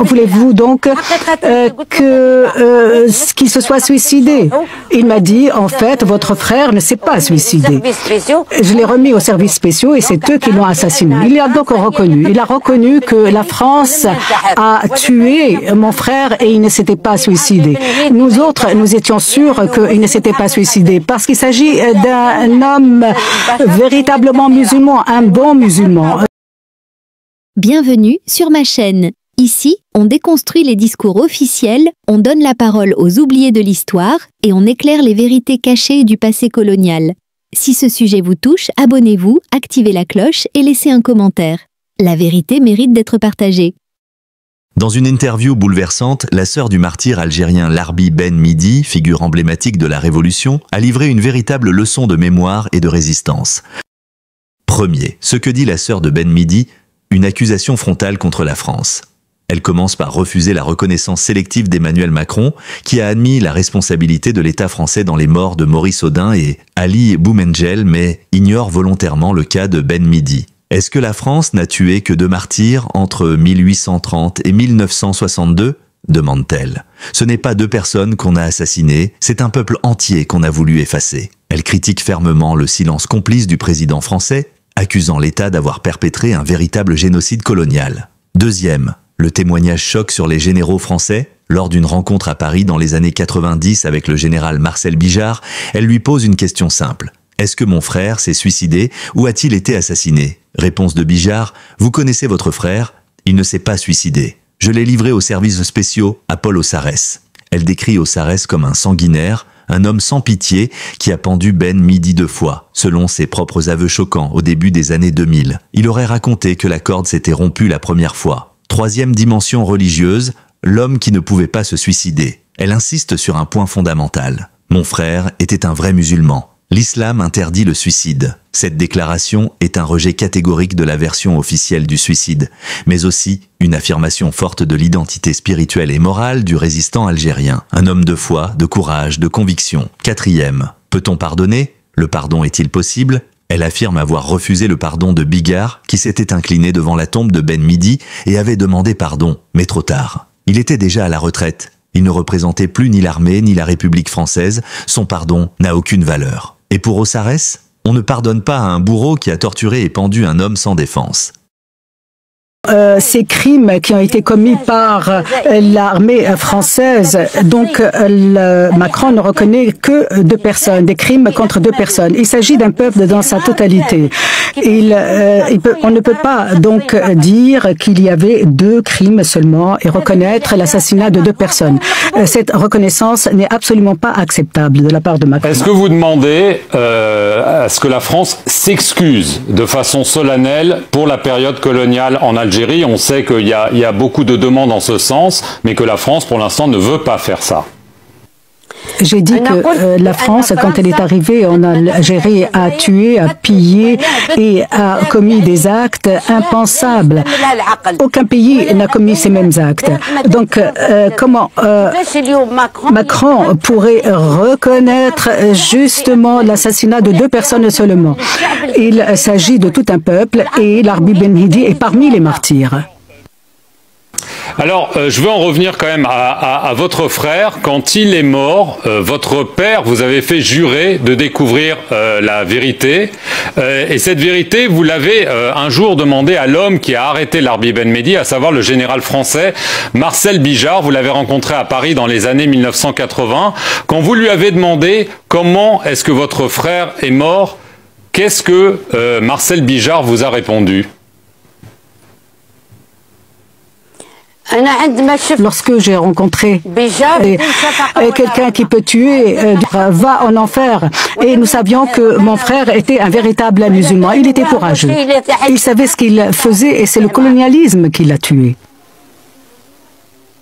voulez-vous donc qu'il se soit suicidé? Il m'a dit, en fait, votre frère ne s'est pas suicidé. Je l'ai remis aux services spéciaux et c'est eux qui l'ont assassiné. Il a donc reconnu. Il a reconnu que la France a tué mon frère et il ne s'était pas suicidé. Nous autres, nous étions sûrs qu'il ne s'était pas suicidé parce qu'il s'agit d'un homme véritablement musulman, un bon musulman. Bienvenue sur ma chaîne. Ici, on déconstruit les discours officiels, on donne la parole aux oubliés de l'histoire et on éclaire les vérités cachées du passé colonial. Si ce sujet vous touche, abonnez-vous, activez la cloche et laissez un commentaire. La vérité mérite d'être partagée. Dans une interview bouleversante, la sœur du martyr algérien Larbi Ben Midi, figure emblématique de la Révolution, a livré une véritable leçon de mémoire et de résistance. Premier, ce que dit la sœur de Ben Midi, une accusation frontale contre la France. Elle commence par refuser la reconnaissance sélective d'Emmanuel Macron, qui a admis la responsabilité de l'État français dans les morts de Maurice Audin et Ali Boumengel, mais ignore volontairement le cas de Ben Midi. Est-ce que la France n'a tué que 2 martyrs entre 1830 et 1962 ? Demande-t-elle. Ce n'est pas 2 personnes qu'on a assassinées, c'est un peuple entier qu'on a voulu effacer. Elle critique fermement le silence complice du président français, accusant l'État d'avoir perpétré un véritable génocide colonial. Deuxième, le témoignage choc sur les généraux français. Lors d'une rencontre à Paris dans les années 90 avec le général Marcel Bijard, elle lui pose une question simple. Est-ce que mon frère s'est suicidé ou a-t-il été assassiné? Réponse de Bijard, vous connaissez votre frère, il ne s'est pas suicidé. Je l'ai livré aux services spéciaux à Paul Ossarès. Elle décrit Ossarès comme un sanguinaire, un homme sans pitié qui a pendu Ben Midi 2 fois, selon ses propres aveux choquants au début des années 2000. Il aurait raconté que la corde s'était rompue la première fois. Troisième dimension religieuse, l'homme qui ne pouvait pas se suicider. Elle insiste sur un point fondamental. Mon frère était un vrai musulman. L'islam interdit le suicide. Cette déclaration est un rejet catégorique de la version officielle du suicide, mais aussi une affirmation forte de l'identité spirituelle et morale du résistant algérien. Un homme de foi, de courage, de conviction. Quatrième, peut-on pardonner? Le pardon est-il possible? Elle affirme avoir refusé le pardon de Bigard, qui s'était incliné devant la tombe de Ben Midi et avait demandé pardon, mais trop tard. Il était déjà à la retraite. Il ne représentait plus ni l'armée ni la République française. Son pardon n'a aucune valeur. Et pour Ossarès, on ne pardonne pas à un bourreau qui a torturé et pendu un homme sans défense. Ces crimes qui ont été commis par l'armée française, donc Macron ne reconnaît que 2 personnes, des crimes contre 2 personnes. Il s'agit d'un peuple dans sa totalité. On ne peut pas donc dire qu'il y avait 2 crimes seulement et reconnaître l'assassinat de 2 personnes. Cette reconnaissance n'est absolument pas acceptable de la part de Macron. Est-ce que vous demandez à ce que la France s'excuse de façon solennelle pour la période coloniale en Algérie? On sait qu'il y a beaucoup de demandes en ce sens, mais que la France, pour l'instant, ne veut pas faire ça. J'ai dit que la France, quand elle est arrivée en Algérie, a tué, a pillé et a commis des actes impensables. Aucun pays n'a commis ces mêmes actes. Donc, comment Macron pourrait reconnaître justement l'assassinat de 2 personnes seulement? Il s'agit de tout un peuple et Larbi Ben Midi est parmi les martyrs. Alors, je veux en revenir quand même à votre frère. Quand il est mort, votre père vous avez fait jurer de découvrir la vérité. Et cette vérité, vous l'avez un jour demandé à l'homme qui a arrêté Larbi Ben Midi, à savoir le général français Marcel Bijard. Vous l'avez rencontré à Paris dans les années 1980. Quand vous lui avez demandé comment est-ce que votre frère est mort, qu'est-ce que Marcel Bijard vous a répondu ? Lorsque j'ai rencontré quelqu'un qui peut tuer, va en enfer. Et nous savions que mon frère était un véritable musulman. Il était courageux. Il savait ce qu'il faisait et c'est le colonialisme qui l'a tué.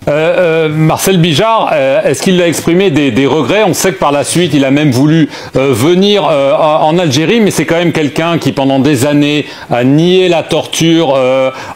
Marcel Bijard, est-ce qu'il a exprimé des regrets? On sait que par la suite, il a même voulu venir en Algérie, mais c'est quand même quelqu'un qui, pendant des années, a nié la torture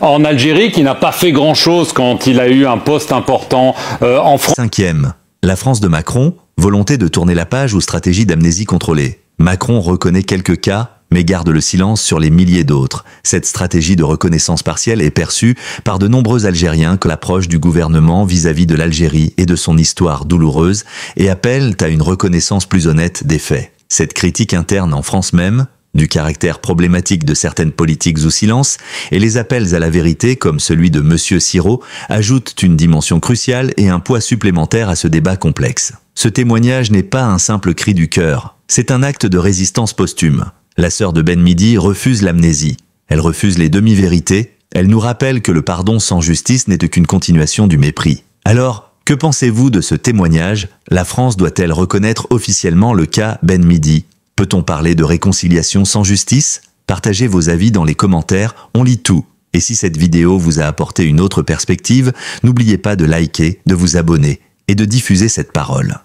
en Algérie, qui n'a pas fait grand-chose quand il a eu un poste important en France. Cinquième, la France de Macron, volonté de tourner la page ou stratégie d'amnésie contrôlée. Macron reconnaît quelques cas, mais garde le silence sur les milliers d'autres. Cette stratégie de reconnaissance partielle est perçue par de nombreux Algériens comme l'approche du gouvernement vis-à-vis de l'Algérie et de son histoire douloureuse et appellent à une reconnaissance plus honnête des faits. Cette critique interne en France même, du caractère problématique de certaines politiques ou silences, et les appels à la vérité, comme celui de M. Sirot, ajoutent une dimension cruciale et un poids supplémentaire à ce débat complexe. Ce témoignage n'est pas un simple cri du cœur, c'est un acte de résistance posthume. La sœur de Ben Midi refuse l'amnésie, elle refuse les demi-vérités, elle nous rappelle que le pardon sans justice n'était qu'une continuation du mépris. Alors, que pensez-vous de ce témoignage? La France doit-elle reconnaître officiellement le cas Ben Midi? Peut-on parler de réconciliation sans justice? Partagez vos avis dans les commentaires, on lit tout. Et si cette vidéo vous a apporté une autre perspective, n'oubliez pas de liker, de vous abonner et de diffuser cette parole.